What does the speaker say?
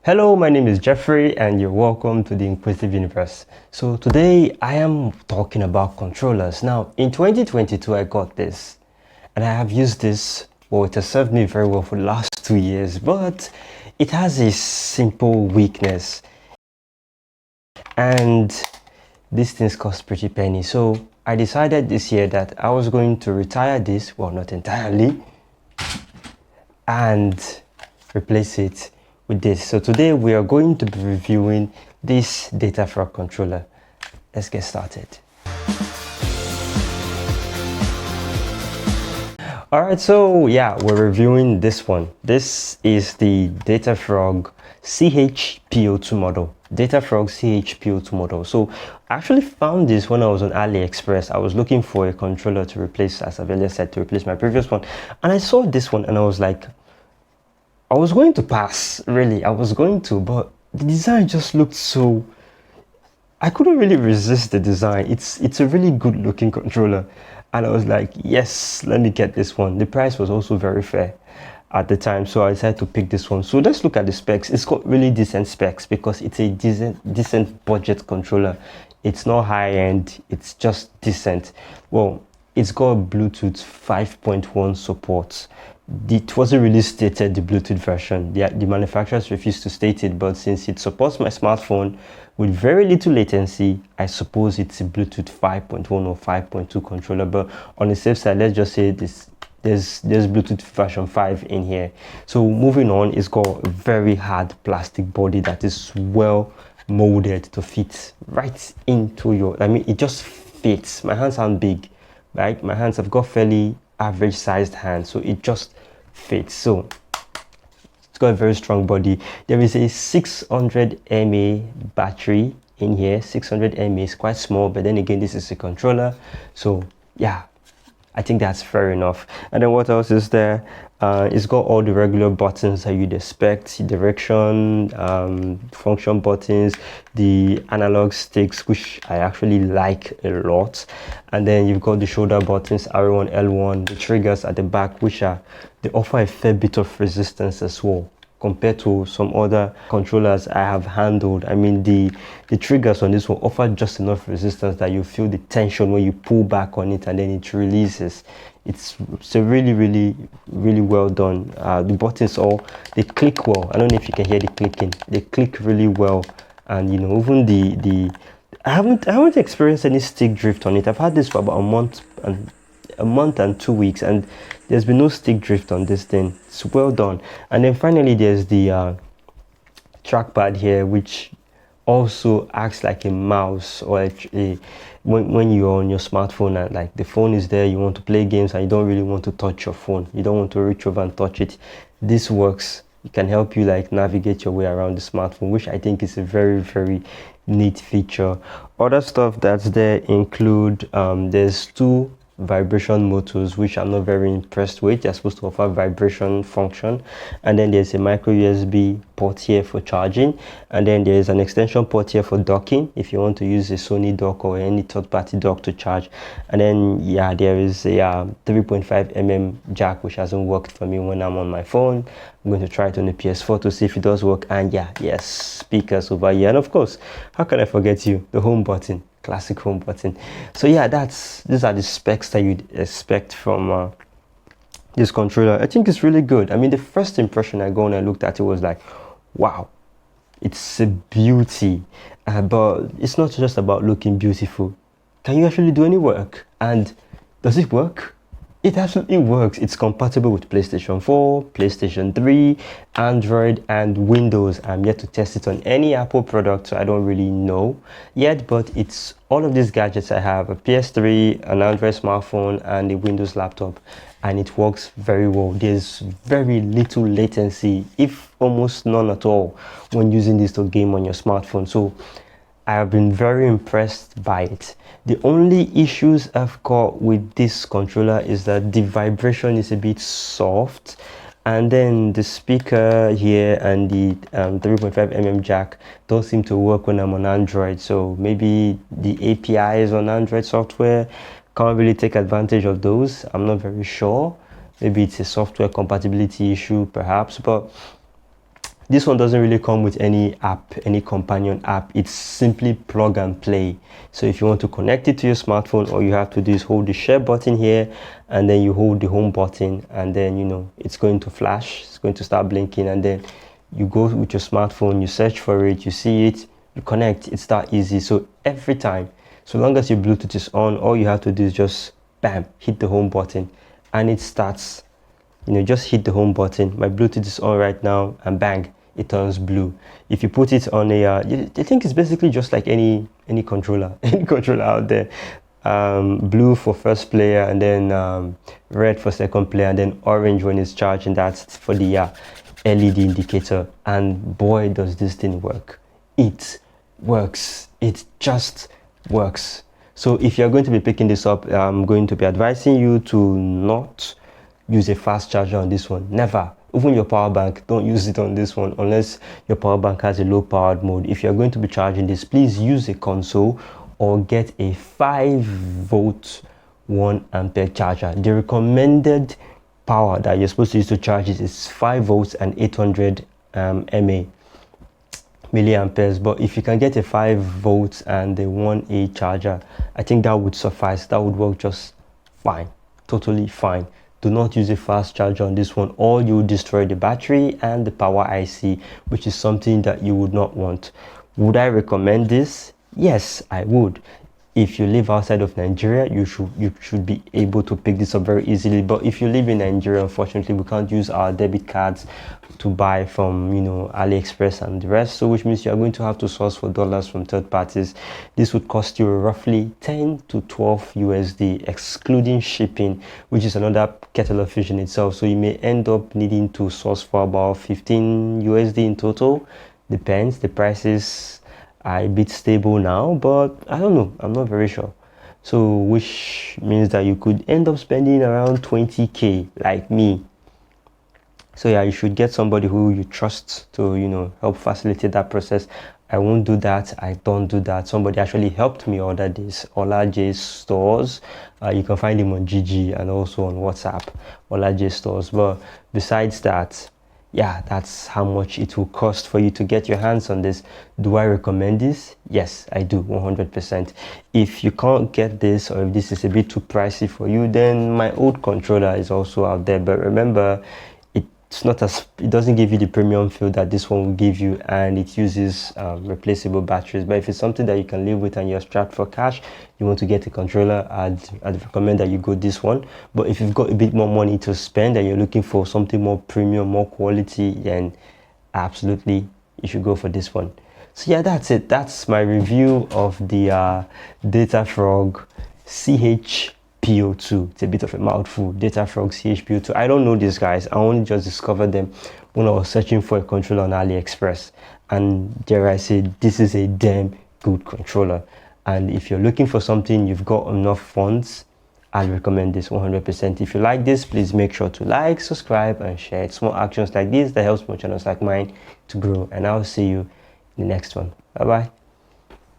Hello, my name is Jeffrey and you're welcome to the Inquisitive Universe. So today I am talking about controllers. Now in 2022 I got this and I have used this. Well, it has served me very well for the last 2 years, but it has a simple weakness and these things cost pretty penny. So I decided this year that I was going to retire this, well, not entirely, and replace it with this. So today we are going to be reviewing this Data Frog controller. Let's get started. Alright, so yeah, we're reviewing this one. This is the Data Frog CH-P02 model. Data Frog CH-P02 model. So I actually found this when I was on AliExpress. I was looking for a controller to replace, as I've earlier said, to replace my previous one. And I saw this one and I was like, I was going to pass, really. I was going to, but the design just looked so... I couldn't really resist the design. It's a really good looking controller. And I was like, yes, let me get this one. The price was also very fair at the time, so I decided to pick this one. So let's look at the specs. It's got really decent specs because it's a decent budget controller. It's not high end, it's just decent. Well, it's got Bluetooth 5.1 support. It wasn't really stated, the Bluetooth version. The manufacturers refused to state it, but since it supports my smartphone with very little latency, I suppose it's a Bluetooth 5.1 or 5.2 controller. But on the safe side, let's just say there's Bluetooth version 5 in here. So moving on, it's got a very hard plastic body that is well molded to fit right into your... it just fits. My hands aren't big, right? My hands have got fairly average sized hands, so it just fits. So it's got a very strong body. There is a 600 mAh battery in here. 600 mAh is quite small, but then again, this is a controller, so yeah, I think that's fair enough. And then what else is there? It's got all the regular buttons that you'd expect: direction, function buttons, the analog sticks, which I actually like a lot. And then you've got the shoulder buttons, R1, L1, the triggers at the back, which they offer a fair bit of resistance as well compared to some other controllers I have handled. I mean, the triggers on this one offer just enough resistance that you feel the tension when you pull back on it and then it releases. It's a really well done. The buttons they click well. I don't know if you can hear the clicking. They click really well, and you know, even the I haven't experienced any stick drift on it. I've had this for about a month and 2 weeks, and there's been no stick drift on this thing. It's well done. And then finally there's the trackpad here, which also acts like a mouse, or when you're on your smartphone and like the phone is there, you want to play games and you don't really want to touch your phone, you don't want to reach over and touch it, this works. It can help you like navigate your way around the smartphone, which I think is a very neat feature. Other stuff that's there include there's two vibration motors, which I'm not very impressed with. They're supposed to offer vibration function, and then there's a micro USB port here for charging, and then there's an extension port here for docking if you want to use a Sony dock or any third-party dock to charge. And then yeah, there is a 3.5mm jack, which hasn't worked for me when I'm on my phone. I'm going to try it on the PS4 to see if it does work. And yeah, yes, speakers over here, and of course, how can I forget you, the home button, classic home button. So yeah, these are the specs that you'd expect from this controller. I think it's really good. I mean, the first impression I got when I looked at it was like, wow, it's a beauty. But it's not just about looking beautiful. Can you actually do any work? And does it work? It absolutely works. It's compatible with PlayStation 4, PlayStation 3, Android, and Windows. I'm yet to test it on any Apple product, so I don't really know yet, but it's all of these gadgets. I have a PS3, an Android smartphone, and a Windows laptop, and it works very well. There's very little latency, if almost none at all, when using this to game on your smartphone. So I have been very impressed by it. The only issues I've got with this controller is that the vibration is a bit soft, and then the speaker here and the 3.5mm jack don't seem to work when I'm on Android. So maybe the APIs on Android software can't really take advantage of those. I'm not very sure. Maybe it's a software compatibility issue perhaps, but This one doesn't really come with any app, any companion app. It's simply plug and play. So if you want to connect it to your smartphone, all you have to do is hold the share button here, and then you hold the home button, and then, you know, it's going to flash, it's going to start blinking, and then you go with your smartphone, you search for it, you see it, you connect. It's that easy. So every time, so long as your Bluetooth is on, all you have to do is just bam, hit the home button, and it starts. You know, just hit the home button. My Bluetooth is on right now, and bang, it turns blue. If you put it on a, I think it's basically just like any controller, any controller out there. Blue for first player, and then red for second player, and then orange when it's charging. That's for the LED indicator. And boy, does this thing work. It works. It just works. So if you're going to be picking this up, I'm going to be advising you to not use a fast charger on this one. Never. Even your power bank, don't use it on this one unless your power bank has a low powered mode. If you're going to be charging this, please use a console or get a 5-volt 1 ampere charger. The recommended power that you're supposed to use to charge it is 5 volts and 800 milliamperes. But if you can get a 5 volts and a 1A charger, I think that would suffice. That would work just fine, totally fine. Do not use a fast charger on this one, or you will destroy the battery and the power IC, which is something that you would not want. Would I recommend this? Yes, I would. If you live outside of Nigeria, you should be able to pick this up very easily. But if you live in Nigeria, unfortunately, we can't use our debit cards to buy from, you know, AliExpress and the rest. So which means you are going to have to source for dollars from third parties. This would cost you roughly 10 to 12 USD, excluding shipping, which is another kettle of fish in itself. So you may end up needing to source for about 15 USD in total. Depends. The prices are a bit stable now, but I don't know. I'm not very sure. So which means that you could end up spending around 20k like me. So yeah, you should get somebody who you trust to, you know, help facilitate that process. I won't do that. I don't do that. Somebody actually helped me order this. Ola J stores. You can find him on GG and also on WhatsApp. Ola J stores. But besides that, yeah, that's how much it will cost for you to get your hands on this. Do I recommend this? Yes, I do, 100%. If you can't get this, or if this is a bit too pricey for you, then my old controller is also out there. But remember, it doesn't give you the premium feel that this one will give you, and it uses replaceable batteries. But if it's something that you can live with and you're strapped for cash, you want to get a controller, I'd recommend that you go this one. But if you've got a bit more money to spend and you're looking for something more premium, more quality, then absolutely you should go for this one. So yeah, that's it. That's my review of the Data Frog CH-P02. It's a bit of a mouthful. Data Frog CH-P02. I don't know these guys. I only just discovered them when I was searching for a controller on AliExpress. And dare I say, this is a damn good controller. And if you're looking for something, you've got enough funds, I'll recommend this 100%. If you like this, please make sure to like, subscribe, and share. It's small actions like this that helps more channels like mine to grow. And I'll see you in the next one. Bye bye.